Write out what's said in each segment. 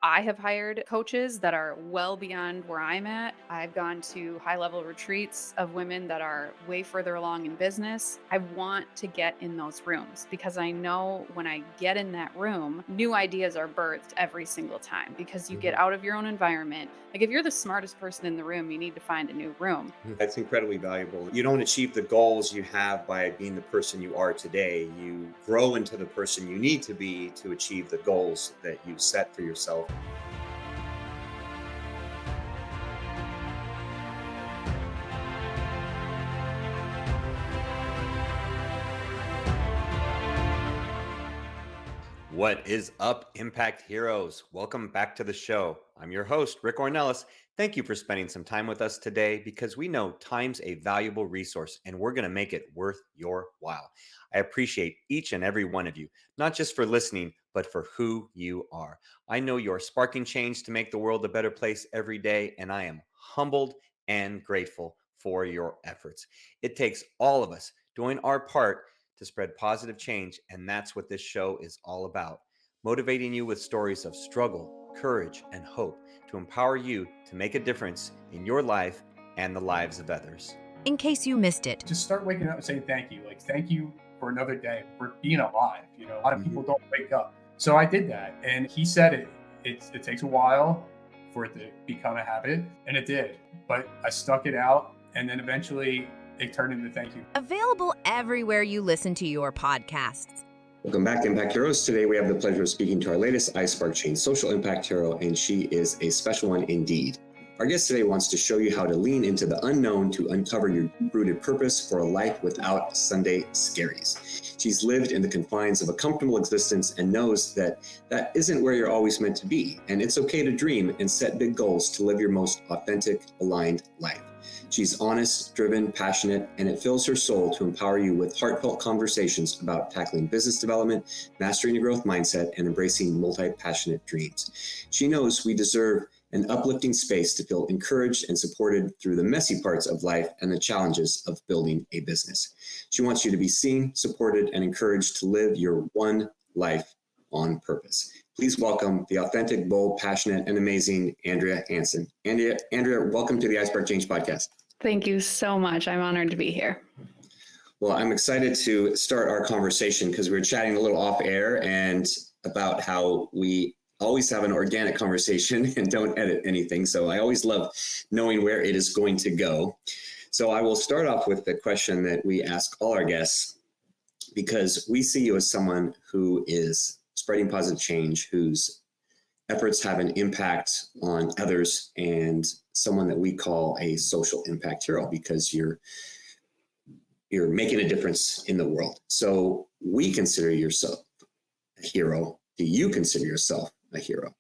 I have hired coaches that are well beyond where I'm at. I've gone to high level retreats of women that are way further along in business. I want to get in those rooms because I know when I get in that room, new ideas are birthed every single time because you get Mhm. out of your own environment. Like if you're the smartest person in the room, you need to find a new room. That's incredibly valuable. You don't achieve the goals you have by being the person you are today. You grow into the person you need to be to achieve the goals that you set for yourself. What is up, Impact Heroes? Welcome back to the show. I'm your host, Rick Ornelas. Thank you for spending some time with us today because we know time's a valuable resource and we're going to make it worth your while. I appreciate each and every one of you, not just for listening, but for who you are. I know you're sparking change to make the world a better place every day, and I am humbled and grateful for your efforts. It takes all of us doing our part to spread positive change, and that's what this show is all about. Motivating you with stories of struggle, courage, and hope to empower you to make a difference in your life and the lives of others. In case you missed it, just start waking up and saying thank you. Like, thank you for another day, for being alive. You know, a lot of people don't wake up. So I did that. And he said it takes a while for it to become a habit. And it did. But I stuck it out. And then eventually it turned into thank you. available everywhere you listen to your podcasts. Welcome back, Impact Heroes. Today we have the pleasure of speaking to our latest iSpark Change social impact hero, and she is a special one indeed. Our guest today wants to show you how to lean into the unknown to uncover your rooted purpose for a life without Sunday scaries. She's lived in the confines of a comfortable existence and knows that that isn't where you're always meant to be. And it's okay to dream and set big goals to live your most authentic, aligned life. She's honest, driven, passionate, and it fills her soul to empower you with heartfelt conversations about tackling business development, mastering a growth mindset, and embracing multi-passionate dreams. She knows we deserve an uplifting space to feel encouraged and supported through the messy parts of life and the challenges of building a business. She wants you to be seen, supported, and encouraged to live your one life on purpose. Please welcome the authentic, bold, passionate, and amazing Andrea Hanson. Andrea, welcome to the iSpark Change podcast. Thank you so much. I'm honored to be here. Well, I'm excited to start our conversation because we were chatting a little off air and about how we always have an organic conversation and don't edit anything. So I always love knowing where it is going to go. So I will start off with the question that we ask all our guests, because we see you as someone who is spreading positive change, whose efforts have an impact on others, and someone that we call a social impact hero because you're making a difference in the world. So we consider yourself a hero. Do you consider yourself a hero?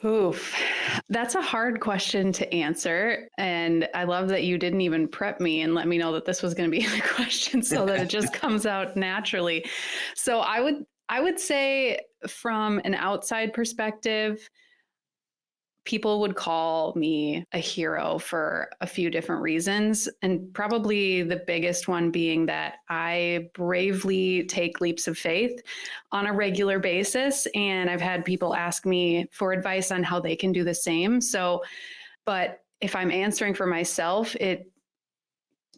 Oof, that's a hard question to answer. And I love that you didn't even prep me and let me know that this was going to be the question so that it just comes out naturally. So I would say from an outside perspective, people would call me a hero for a few different reasons. And probably the biggest one being that I bravely take leaps of faith on a regular basis. And I've had people ask me for advice on how they can do the same. So, but if I'm answering for myself,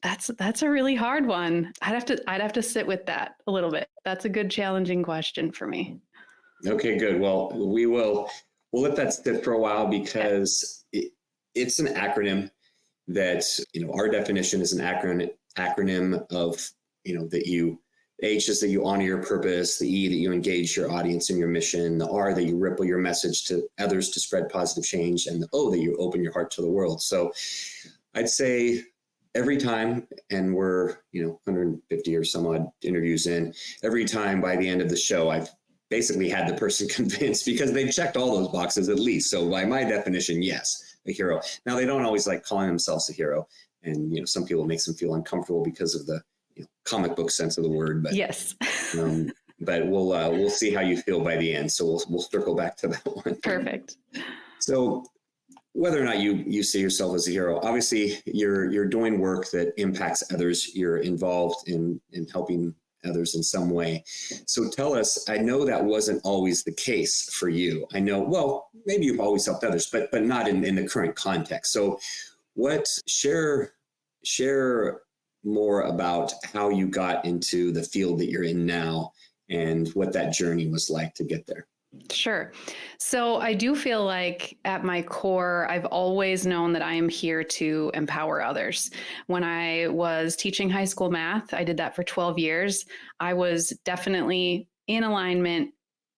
that's a really hard one. I'd have to sit with that a little bit. That's a good challenging question for me. Okay, good. Well, we'll let that sit for a while because it's an acronym that, our definition is an acronym of, the H is that you honor your purpose, the E that you engage your audience in your mission, the R that you ripple your message to others to spread positive change, and the O that you open your heart to the world. So I'd say every time, and we're, 150 or some odd interviews in, every time by the end of the show, I've basically had the person convinced because they've checked all those boxes at least. So by my definition, yes, a hero. Now they don't always like calling themselves a hero. And, some people makes them feel uncomfortable because of the comic book sense of the word. But yes. But we'll see how you feel by the end. So we'll circle back to that one. Perfect. So whether or not you see yourself as a hero, obviously you're doing work that impacts others. You're involved in helping others in some way. So tell us, I know that wasn't always the case for you. I know, well, maybe you've always helped others, but not in the current context. So share more about how you got into the field that you're in now and what that journey was like to get there. Sure. So I do feel like at my core, I've always known that I am here to empower others. When I was teaching high school math, I did that for 12 years. I was definitely in alignment,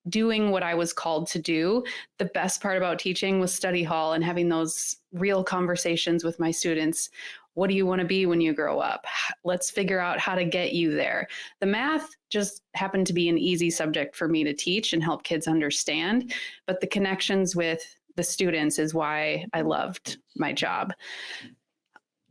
doing what I was called to do. The best part about teaching was study hall and having those real conversations with my students. What do you want to be when you grow up? Let's figure out how to get you there. The math just happened to be an easy subject for me to teach and help kids understand, but the connections with the students is why I loved my job.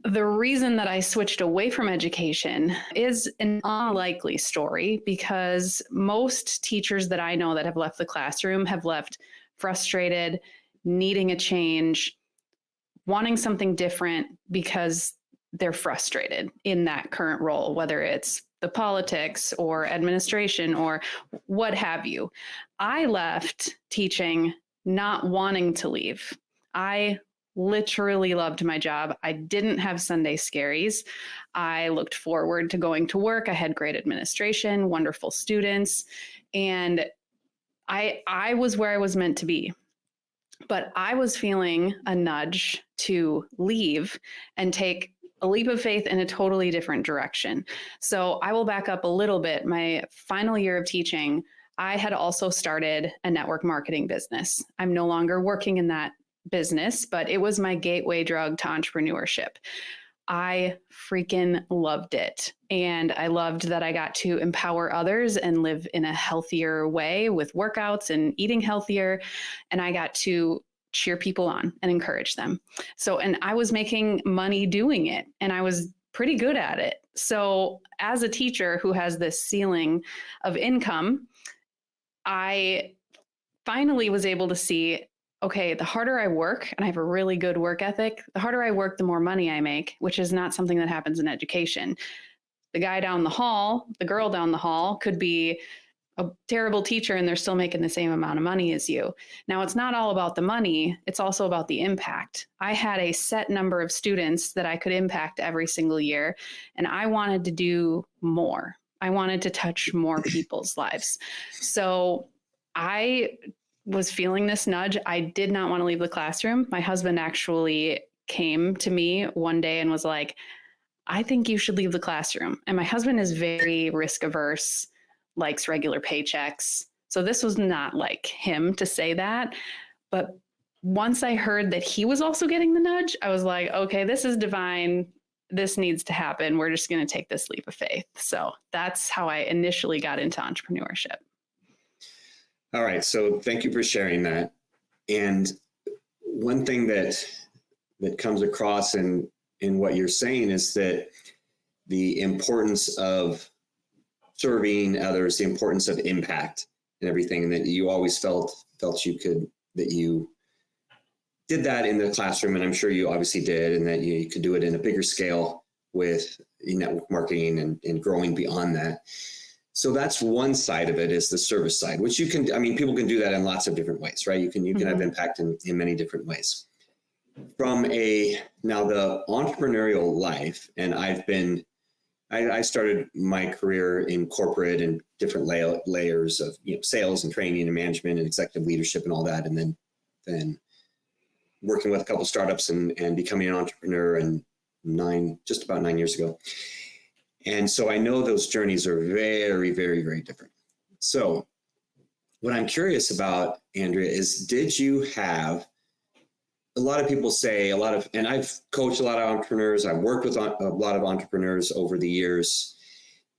The reason that I switched away from education is an unlikely story because most teachers that I know that have left the classroom have left frustrated, needing a change, wanting something different because they're frustrated in that current role, whether it's the politics or administration or what have you. I left teaching not wanting to leave. I literally loved my job. I didn't have Sunday scaries. I looked forward to going to work. I had great administration, wonderful students, and I was where I was meant to be. But I was feeling a nudge to leave and take a leap of faith in a totally different direction. So I will back up a little bit. My final year of teaching, I had also started a network marketing business. I'm no longer working in that business, but it was my gateway drug to entrepreneurship. I freaking loved it. And I loved that I got to empower others and live in a healthier way with workouts and eating healthier. And I got to cheer people on and encourage them. And I was making money doing it, and I was pretty good at it. So as a teacher who has this ceiling of income, I finally was able to see, okay, the harder I work, and I have a really good work ethic, the harder I work, the more money I make, which is not something that happens in education. The guy down the hall, the girl down the hall could be a terrible teacher and they're still making the same amount of money as you. Now, it's not all about the money. It's also about the impact. I had a set number of students that I could impact every single year, and I wanted to do more. I wanted to touch more people's lives. So I was feeling this nudge. I did not want to leave the classroom. My husband actually came to me one day and was like, I think you should leave the classroom. And my husband is very risk averse, likes regular paychecks. So this was not like him to say that. But once I heard that he was also getting the nudge, I was like, okay, this is divine. This needs to happen. We're just going to take this leap of faith. So that's how I initially got into entrepreneurship. All right. So thank you for sharing that. And one thing that comes across in what you're saying is that the importance of serving others, the importance of impact and everything, and that you always felt that you did that in the classroom, and I'm sure you obviously did, and that you could do it in a bigger scale with network marketing and growing beyond that. So that's one side of it, is the service side, which you can, people can do that in lots of different ways, right? You can have impact in many different ways. From now the entrepreneurial life, and I started my career in corporate and different layers of sales and training and management and executive leadership and all that, and then working with a couple of startups and becoming an entrepreneur just about 9 years ago. And so I know those journeys are very, very, very different. So what I'm curious about, Andrea, is did you have, a lot of people say and I've coached a lot of entrepreneurs, I've worked with a lot of entrepreneurs over the years.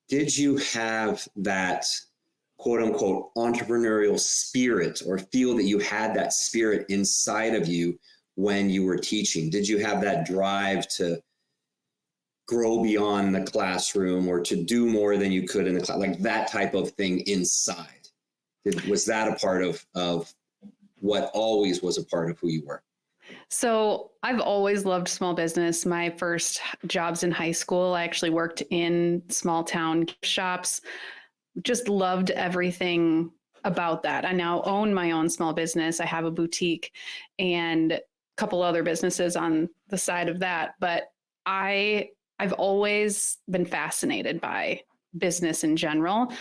Did you have that quote unquote entrepreneurial spirit, or feel that you had that spirit inside of you when you were teaching? Did you have that drive to grow beyond the classroom or to do more than you could in the class, like that type of thing inside? Was that a part of what always was a part of who you were? So I've always loved small business. My first jobs in high school, I actually worked in small town gift shops. Just loved everything about that. I now own my own small business. I have a boutique and a couple other businesses on the side of that. But I've always been fascinated by business in general,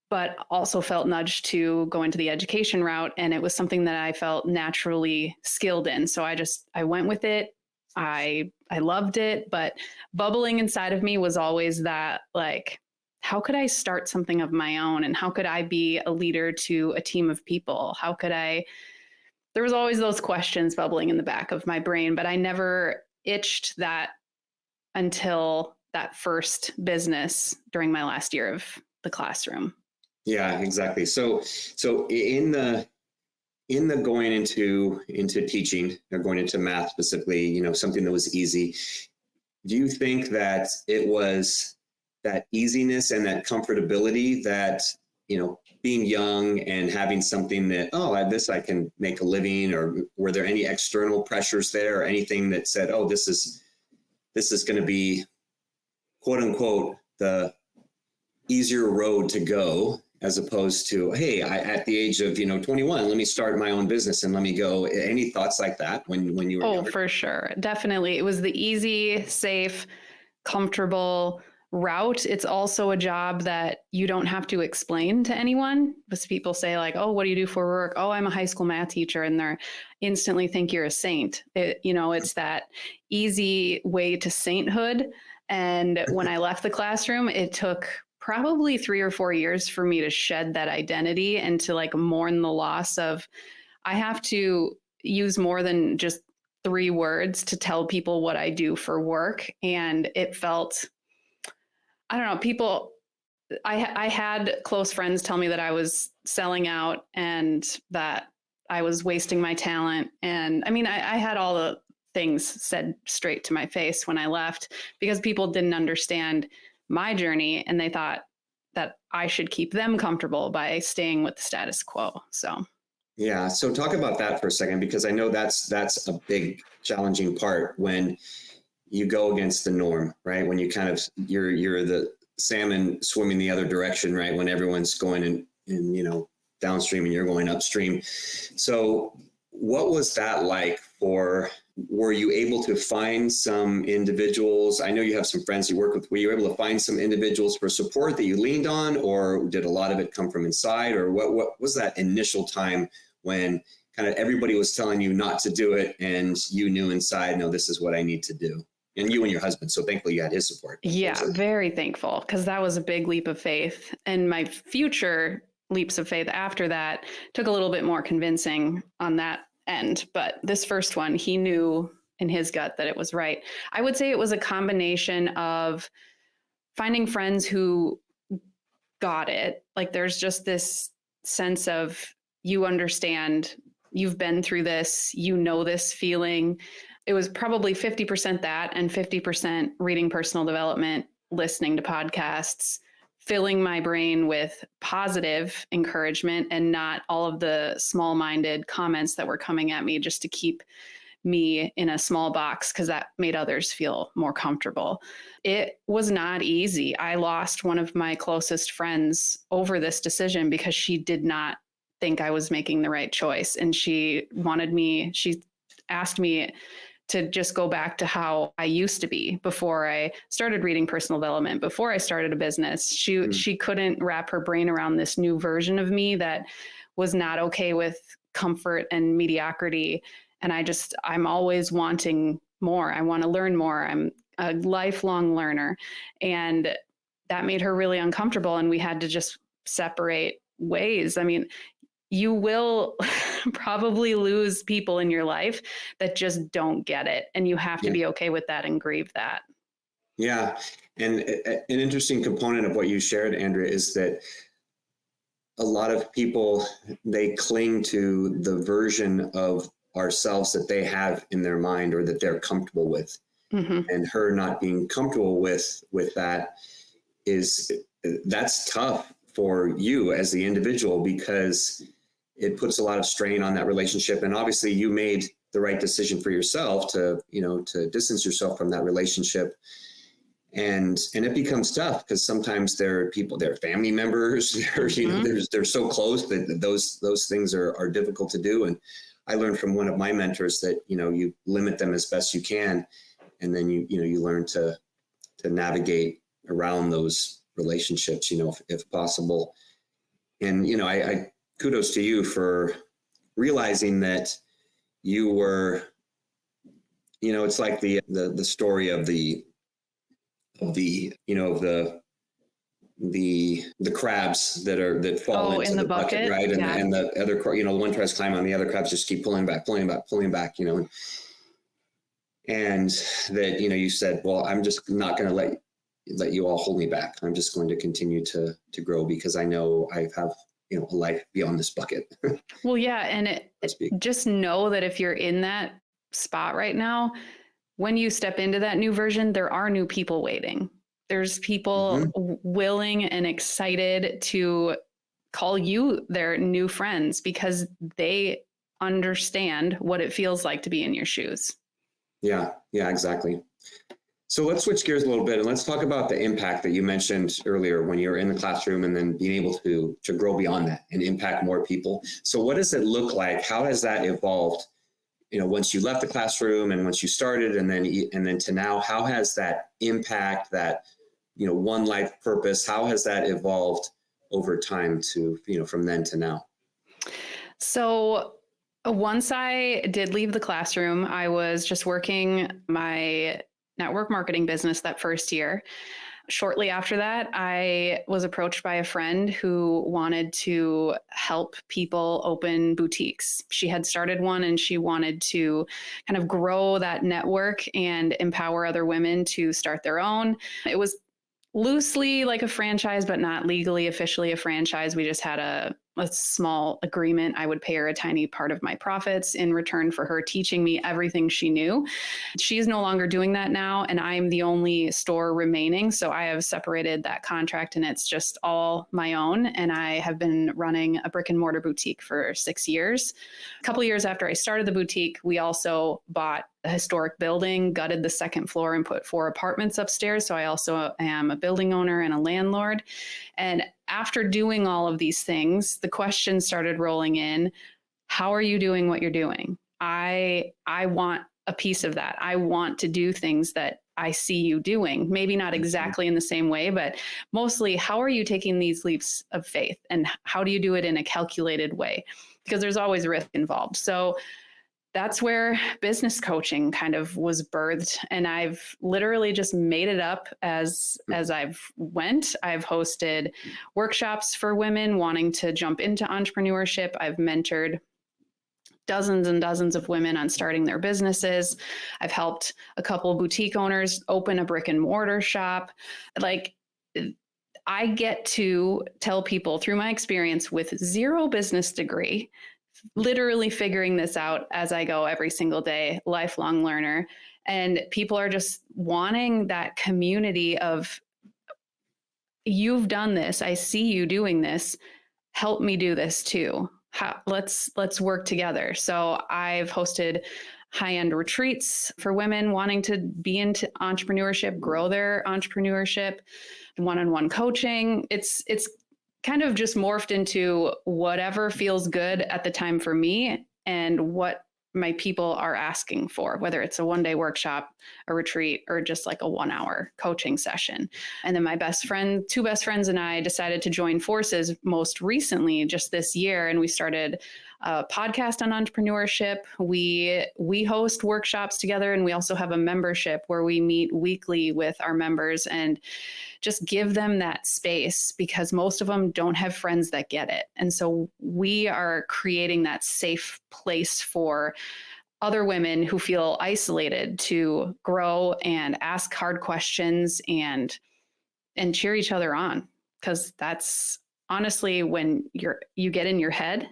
but also felt nudged to go into the education route. And it was something that I felt naturally skilled in. So I went with it. I loved it, but bubbling inside of me was always that, like, how could I start something of my own? And how could I be a leader to a team of people? There was always those questions bubbling in the back of my brain, but I never itched that until that first business during my last year of the classroom. Yeah, exactly. So in the going into teaching or going into math specifically, something that was easy, do you think that it was that easiness and that comfortability that, being young and having something that, this I can make a living, or were there any external pressures there or anything that said, this is going to be, quote unquote, the easier road to go, as opposed to, hey, at the age of 21, let me start my own business and let me go? Any thoughts like that when you were younger? For sure, definitely. It was the easy, safe, comfortable route. It's also a job that you don't have to explain to anyone, because people say, like, oh, what do you do for work? Oh, I'm a high school math teacher, and they're instantly think you're a saint. It's that easy way to sainthood. And when I left the classroom, it took probably 3 or 4 years for me to shed that identity and to, like, mourn the loss of, I have to use more than just 3 words to tell people what I do for work. And it felt, I don't know, I had close friends tell me that I was selling out and that I was wasting my talent. And I mean, I had all the things said straight to my face when I left, because people didn't understand my journey and they thought that I should keep them comfortable by staying with the status quo. So yeah, so talk about that for a second, because I know that's a big challenging part when you go against the norm, right? When you kind of you're the salmon swimming the other direction, right? When everyone's going in downstream and you're going upstream. So what was that like were you able to find some individuals? I know you have some friends you work with. Were you able to find some individuals for support that you leaned on, or did a lot of it come from inside? Or what was that initial time when kind of everybody was telling you not to do it and you knew inside, no, this is what I need to do? And you and your husband, so thankfully you had his support. yeah, very thankful, because that was a big leap of faith. And my future leaps of faith after that took a little bit more convincing on that end. But this first one, he knew in his gut that it was right. I would say it was a combination of finding friends who got it. Like, there's just this sense of, you understand, you've been through this, this feeling. It was probably 50% that and 50% reading personal development, listening to podcasts, filling my brain with positive encouragement and not all of the small-minded comments that were coming at me just to keep me in a small box, because that made others feel more comfortable. It was not easy. I lost one of my closest friends over this decision because she did not think I was making the right choice. And she asked me to just go back to how I used to be before I started reading personal development, before I started a business. She couldn't wrap her brain around this new version of me that was not okay with comfort and mediocrity. And I'm always wanting more. I want to learn more. I'm a lifelong learner. And that made her really uncomfortable. And we had to just separate ways. I mean, you will probably lose people in your life that just don't get it. And you have to be okay with that and grieve that. Yeah. And an interesting component of what you shared, Andrea, is that a lot of people, they cling to the version of ourselves that they have in their mind or that they're comfortable with. Mm-hmm. And her not being comfortable with that that's tough for you as the individual, because it puts a lot of strain on that relationship. And obviously you made the right decision for yourself to, to distance yourself from that relationship. And it becomes tough because sometimes they're family members, they're so close that those things are difficult to do. And I learned from one of my mentors that, you limit them as best you can. And then you learn to navigate around those relationships, if possible. And, I kudos to you for realizing that you were, it's like the story of the crabs that fall into in the the bucket, right? Yeah. And the other, the one tries to climb on, the other crabs just keep pulling back, and that, you said, well, I'm just not going to let you all hold me back. I'm just going to continue to grow because I know I have, a life beyond this bucket. Well, yeah. And just know that if you're in that spot right now, when you step into that new version, there are new people waiting. There's people willing and excited to call you their new friends because they understand what it feels like to be in your shoes. Yeah, exactly. So let's switch gears a little bit and let's talk about the impact that you mentioned earlier when you were in the classroom and then being able to grow beyond that and impact more people. So what does it look like? How has that evolved? Once you left the classroom and once you started and then to now, how has that impact, that, one life purpose, how has that evolved over time to, from then to now? So once I did leave the classroom, I was just working my network marketing business that first year. Shortly after that, I was approached by a friend who wanted to help people open boutiques. She had started one and she wanted to kind of grow that network and empower other women to start their own. It was loosely like a franchise, but not legally officially a franchise. We just had a small agreement. I would pay her a tiny part of my profits in return for her teaching me everything she knew. She's no longer doing that now, and I'm the only store remaining. So I have separated that contract and it's just all my own. And I have been running a brick and mortar boutique for 6 years. A couple of years after I started the boutique, we also bought a historic building, gutted the second floor and put 4 apartments upstairs. So I also am a building owner and a landlord. And after doing all of these things, the questions started rolling in. How are you doing what you're doing? I want a piece of that. I want to do things that I see you doing. Maybe not exactly in the same way, but mostly how are you taking these leaps of faith and how do you do it in a calculated way? Because there's always risk involved. So that's where business coaching kind of was birthed. And I've literally just made it up as I've went. I've hosted workshops for women wanting to jump into entrepreneurship. I've mentored dozens and dozens of women on starting their businesses. I've helped a couple of boutique owners open a brick and mortar shop. Like, I get to tell people through my experience with 0 business degree, literally figuring this out as I go every single day, lifelong learner. And people are just wanting that community of, you've done this. I see you doing this. Help me do this too. Let's work together. So I've hosted high-end retreats for women wanting to be into entrepreneurship, grow their entrepreneurship, one-on-one coaching. It's kind of just morphed into whatever feels good at the time for me and what my people are asking for, whether it's a one-day workshop, a retreat, or just like a 1-hour coaching session. And then my two best friends and I decided to join forces most recently, just this year. And we started a podcast on entrepreneurship. We host workshops together, and we also have a membership where we meet weekly with our members and just give them that space, because most of them don't have friends that get it. And so we are creating that safe place for other women who feel isolated to grow and ask hard questions and cheer each other on. Because that's honestly, when you get in your head,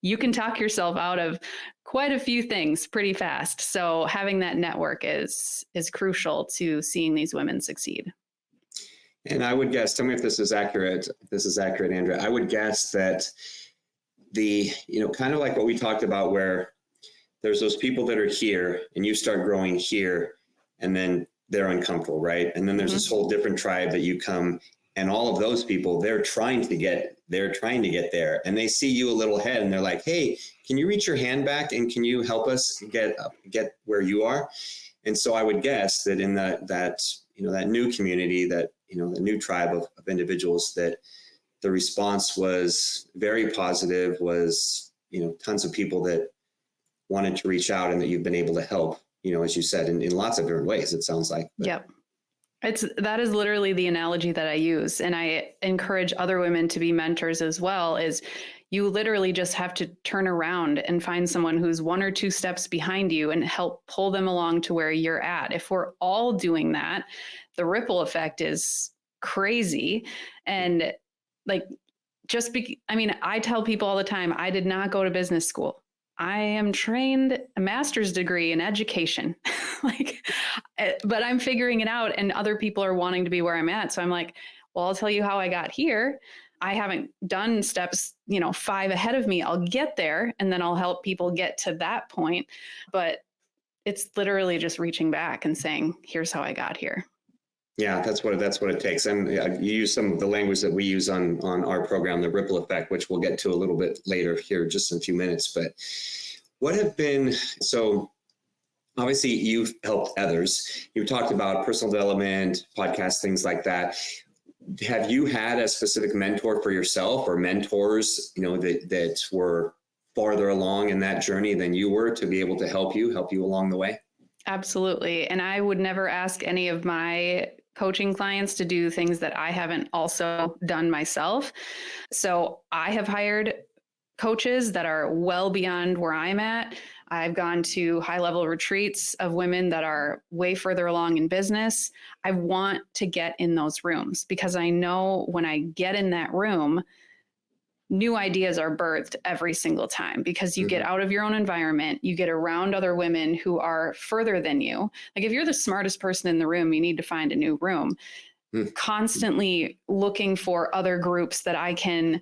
you can talk yourself out of quite a few things pretty fast. So having that network is crucial to seeing these women succeed. And I would guess, tell me if this is accurate. If this is accurate, Andrea, I would guess that kind of like what we talked about, where there's those people that are here and you start growing here and then they're uncomfortable, right? And then there's this whole different tribe that you come, and all of those people, they're trying to get there, and they see you a little ahead and they're like, hey, can you reach your hand back and can you help us get where you are? And so I would guess that in that new community, that, the new tribe of individuals, that the response was very positive, was, tons of people that wanted to reach out and that you've been able to help, as you said, in lots of different ways, it sounds like. But. Yep. That is literally the analogy that I use. And I encourage other women to be mentors as well, is you literally just have to turn around and find someone who's 1 or 2 steps behind you and help pull them along to where you're at. If we're all doing that, the ripple effect is crazy. And I tell people all the time, I did not go to business school. I am trained a master's degree in education, but I'm figuring it out, and other people are wanting to be where I'm at. So I'm like, well, I'll tell you how I got here. I haven't done steps, 5 ahead of me. I'll get there, and then I'll help people get to that point. But it's literally just reaching back and saying, here's how I got here. Yeah, that's what it takes. And you use some of the language that we use on our program, the ripple effect, which we'll get to a little bit later here, just in a few minutes. But so obviously you've helped others. You talked about personal development, podcasts, things like that. Have you had a specific mentor for yourself, or mentors, that were farther along in that journey than you were, to be able to help you along the way? Absolutely. And I would never ask any of my coaching clients to do things that I haven't also done myself. So I have hired coaches that are well beyond where I'm at. I've gone to high-level retreats of women that are way further along in business. I want to get in those rooms because I know when I get in that room, new ideas are birthed every single time, because you get out of your own environment, you get around other women who are further than you. Like, if you're the smartest person in the room, you need to find a new room. Constantly looking for other groups that I can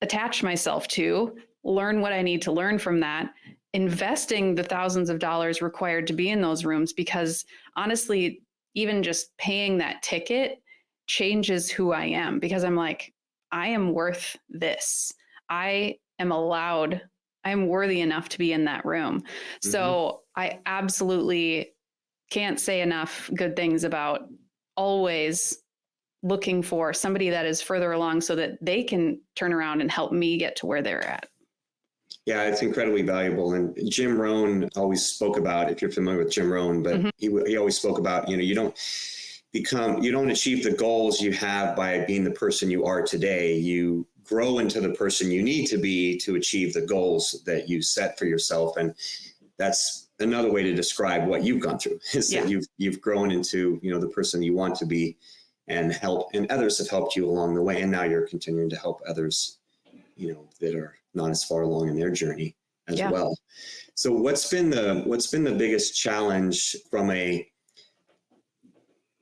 attach myself to, learn what I need to learn from that, investing the thousands of dollars required to be in those rooms, because honestly, even just paying that ticket changes who I am, because I'm like, I am worth this. I am worthy enough to be in that room. So I absolutely can't say enough good things about always looking for somebody that is further along so that they can turn around and help me get to where they're at. Yeah, it's incredibly valuable. And Jim Rohn always spoke about, if you're familiar with Jim Rohn, but he always spoke about, you don't achieve the goals you have by being the person you are today. You grow into the person you need to be to achieve the goals that you set for yourself. And that's another way to describe what you've gone through, is that you've grown into, the person you want to be, and others have helped you along the way. And now you're continuing to help others, that are not as far along in their journey as well. So what's been the biggest challenge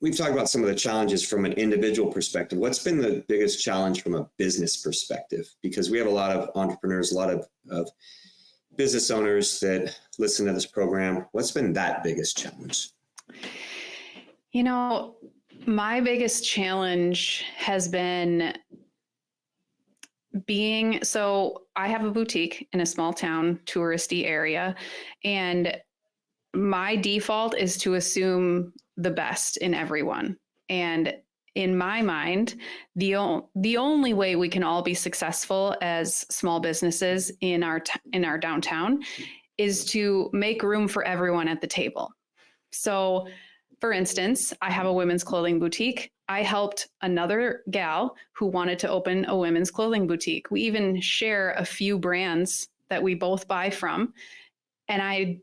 we've talked about some of the challenges from an individual perspective. What's been the biggest challenge from a business perspective? Because we have a lot of entrepreneurs, a lot of business owners that listen to this program. What's been that biggest challenge? My biggest challenge has been so I have a boutique in a small town, touristy area, and my default is to assume the best in everyone. And in my mind, the only way we can all be successful as small businesses in our downtown is to make room for everyone at the table. So, for instance, I have a women's clothing boutique. I helped another gal who wanted to open a women's clothing boutique. We even share a few brands that we both buy from. And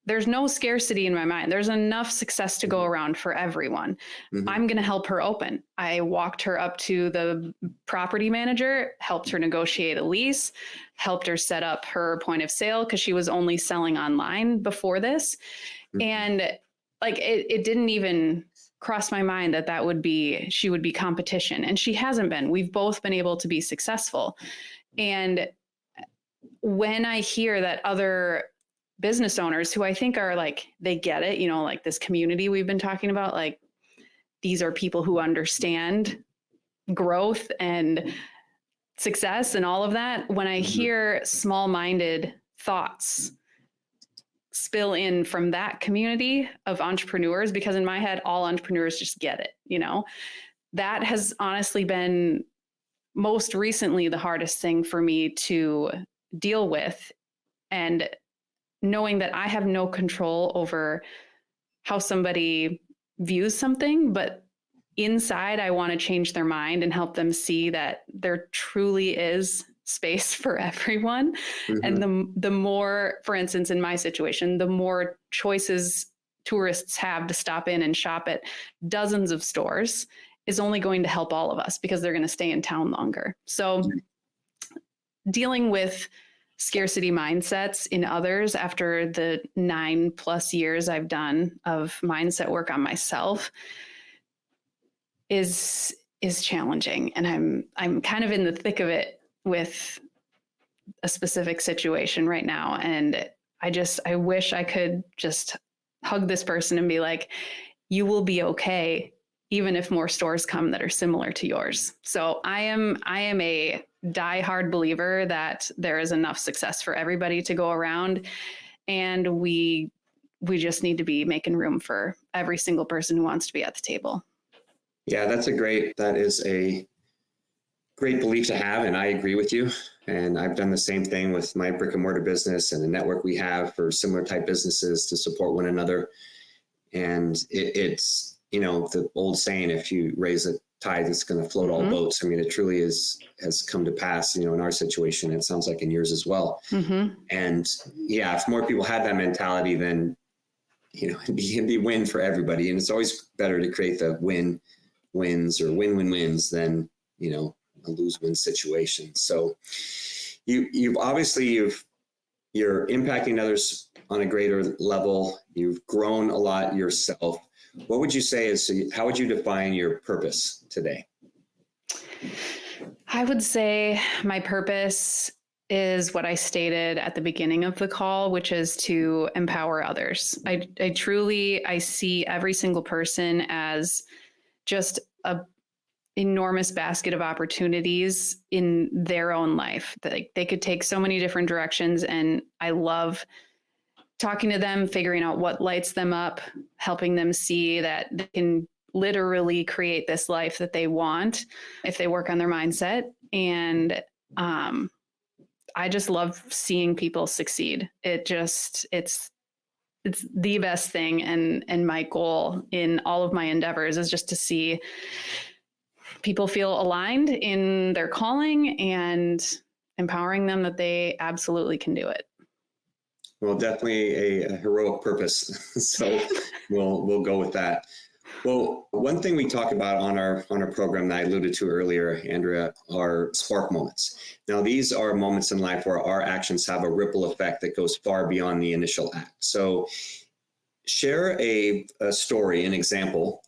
there's no scarcity in my mind. There's enough success to go around for everyone. I'm going to help her open. I walked her up to the property manager, helped her negotiate a lease, helped her set up her point of sale, because she was only selling online before this. And it didn't even cross my mind that she would be competition. And she hasn't been. We've both been able to be successful. And when I hear that other business owners who I think are like, they get it, you know, like this community we've been talking about, like these are people who understand growth and success and all of that. When I hear small-minded thoughts spill in from that community of entrepreneurs, because in my head, all entrepreneurs just get it, you know, that has honestly been most recently the hardest thing for me to deal with. And knowing that I have no control over how somebody views something, but inside I want to change their mind and help them see that there truly is space for everyone. And the more, for instance, in my situation, the more choices tourists have to stop in and shop at dozens of stores is only going to help all of us because they're going to stay in town longer. So dealing with scarcity mindsets in others after the 9+ years I've done of mindset work on myself is challenging. And I'm kind of in the thick of it with a specific situation right now. And I wish I could just hug this person and be like, you will be okay, even if more stores come that are similar to yours. So I am a diehard believer that there is enough success for everybody to go around. And we just need to be making room for every single person who wants to be at the table. Yeah, that is a great belief to have. And I agree with you. And I've done the same thing with my brick and mortar business and the network we have for similar type businesses to support one another. And it's, you know, the old saying, if you raise a tide, it's going to float all boats. I mean, it truly has come to pass, you know, in our situation. It sounds like in yours as well. And yeah, if more people had that mentality, then, you know, it'd be win for everybody. And it's always better to create the wins or win-win-wins than, you know, a lose-win situation. So you've obviously you're impacting others on a greater level. You've grown a lot yourself. What would you say how would you define your purpose today? I would say my purpose is what I stated at the beginning of the call, which is to empower others. I truly see every single person as just a enormous basket of opportunities in their own life. They could take so many different directions, and I love talking to them, figuring out what lights them up, helping them see that they can literally create this life that they want if they work on their mindset. And I just love seeing people succeed. It's the best thing. And my goal in all of my endeavors is just to see people feel aligned in their calling and empowering them that they absolutely can do it. Well, definitely a heroic purpose. So we'll go with that. Well, one thing we talk about on our program that I alluded to earlier, Andrea, are spark moments. Now, these are moments in life where our actions have a ripple effect that goes far beyond the initial act. So share a story, an example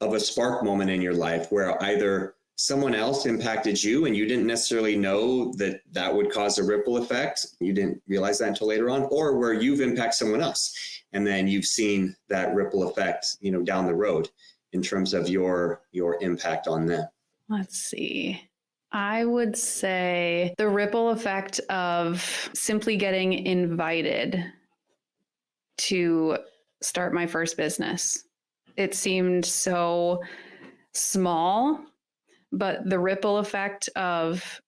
of a spark moment in your life where either someone else impacted you and you didn't necessarily know that would cause a ripple effect. You didn't realize that until later on, or where you've impacted someone else and then you've seen that ripple effect, you know, down the road in terms of your impact on them. Let's see. I would say the ripple effect of simply getting invited to start my first business. It seemed so small, but the ripple effect of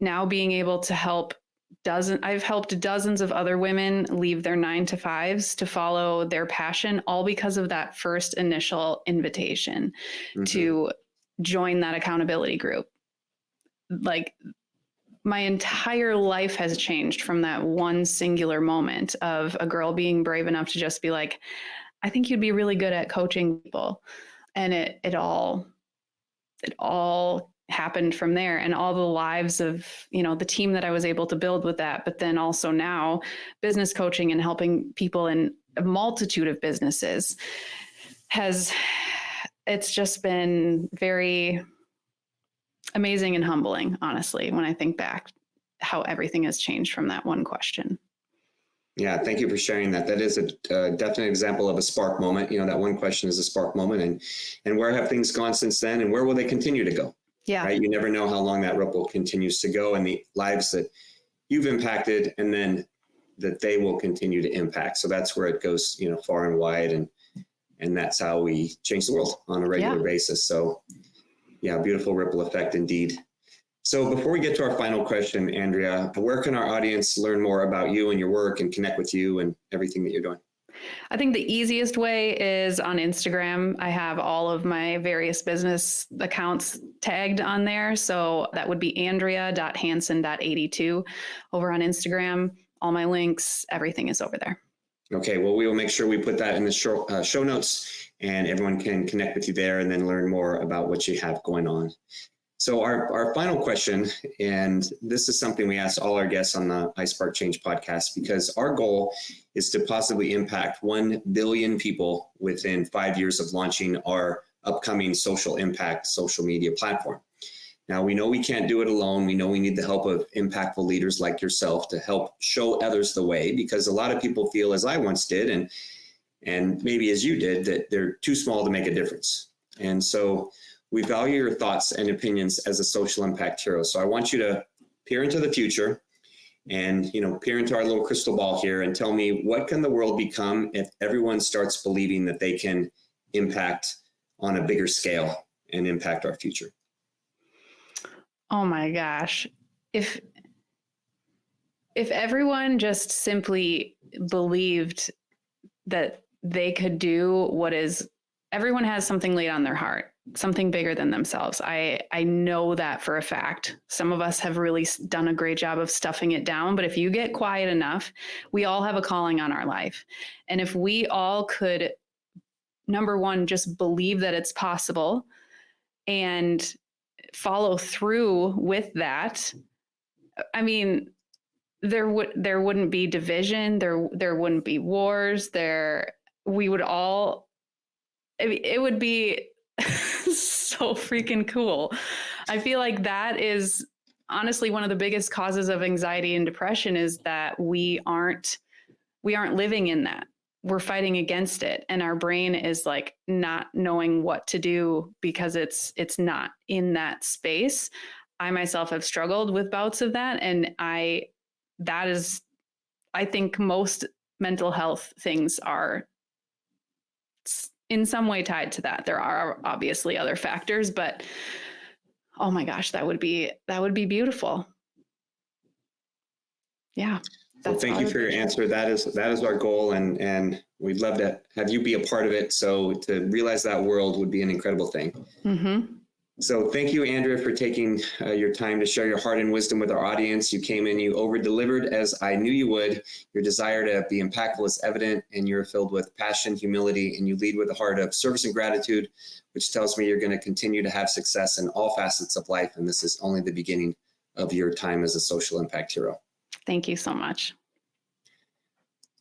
now being able to I've helped dozens of other women leave their 9-to-5s to follow their passion, all because of that first initial invitation to join that accountability group. Like, my entire life has changed from that one singular moment of a girl being brave enough to just be like, I think you'd be really good at coaching people. And it all happened from there, and all the lives of, you know, the team that I was able to build with that. But then also now business coaching and helping people in a multitude of businesses it's just been very amazing and humbling, honestly, when I think back how everything has changed from that one question. Yeah, thank you for sharing that. That is a definite example of a spark moment. That one question is a spark moment, and where have things gone since then, and where will they continue to go? Yeah. Right. You never know how long that ripple continues to go, and the lives that you've impacted, and then that they will continue to impact. So that's where it goes, far and wide, and that's how we change the world on a regular basis. So, yeah, beautiful ripple effect indeed. So before we get to our final question, Andrea, where can our audience learn more about you and your work and connect with you and everything that you're doing? I think the easiest way is on Instagram. I have all of my various business accounts tagged on there. So that would be andrea.hanson.82 over on Instagram. All my links, everything is over there. Okay, well, we will make sure we put that in the show notes, and everyone can connect with you there and then learn more about what you have going on. So our final question, and this is something we ask all our guests on the iSpark Change podcast, because our goal is to possibly impact 1 billion people within 5 years of launching our upcoming social impact social media platform. Now, we know we can't do it alone. We know we need the help of impactful leaders like yourself to help show others the way, because a lot of people feel, as I once did, and maybe as you did, that they're too small to make a difference. And so we value your thoughts and opinions as a social impact hero. So I want you to peer into the future and, peer into our little crystal ball here and tell me, what can the world become if everyone starts believing that they can impact on a bigger scale and impact our future? Oh my gosh. If everyone just simply believed that they could do everyone has something laid on their heart, something bigger than themselves. I know that for a fact. Some of us have really done a great job of stuffing it down, but if you get quiet enough, we all have a calling on our life. And if we all could, number one, just believe that it's possible and follow through with that, I mean, there wouldn't be division, there wouldn't be wars, it would be so freaking cool. I feel like that is honestly one of the biggest causes of anxiety and depression, is that we aren't living in that. We're fighting against it, and our brain is like not knowing what to do because it's not in that space. I myself have struggled with bouts of that, and I think most mental health things are in some way tied to that. There are obviously other factors, but oh my gosh, that would be beautiful. Yeah. Well, thank you for your answer. That is our goal, and we'd love to have you be a part of it. So to realize that world would be an incredible thing. Mm-hmm. So thank you, Andrea, for taking your time to share your heart and wisdom with our audience. You came in, you over-delivered, as I knew you would. Your desire to be impactful is evident, and you're filled with passion, humility, and you lead with a heart of service and gratitude, which tells me you're going to continue to have success in all facets of life, and this is only the beginning of your time as a social impact hero. Thank you so much.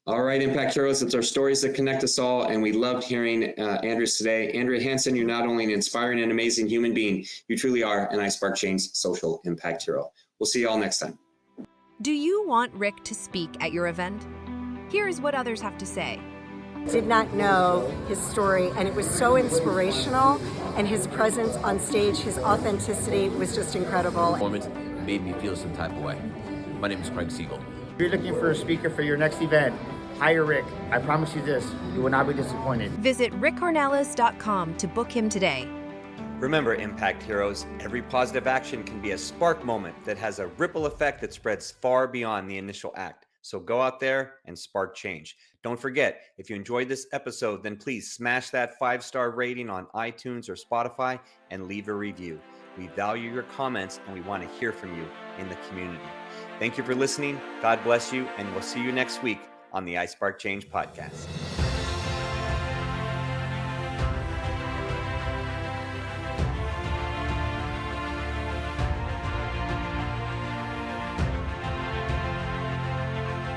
All right, Impact Heroes, it's our stories that connect us all, and we loved hearing Andrea's today. Andrea Hanson, you're not only an inspiring and amazing human being, you truly are an iSpark Change social impact hero. We'll see you all next time. Do you want Rick to speak at your event? Here's what others have to say. Did not know his story, and it was so inspirational, and his presence on stage, his authenticity was just incredible. Performance made me feel some type of way. My name is Craig Siegel. If you're looking for a speaker for your next event, hire Rick. I promise you this, you will not be disappointed. Visit rickcornelis.com to book him today. Remember, Impact Heroes, every positive action can be a spark moment that has a ripple effect that spreads far beyond the initial act. So go out there and spark change. Don't forget, if you enjoyed this episode, then please smash that 5-star rating on iTunes or Spotify and leave a review. We value your comments, and we want to hear from you in the community. Thank you for listening. God bless you, and we'll see you next week on the iSpark Change podcast.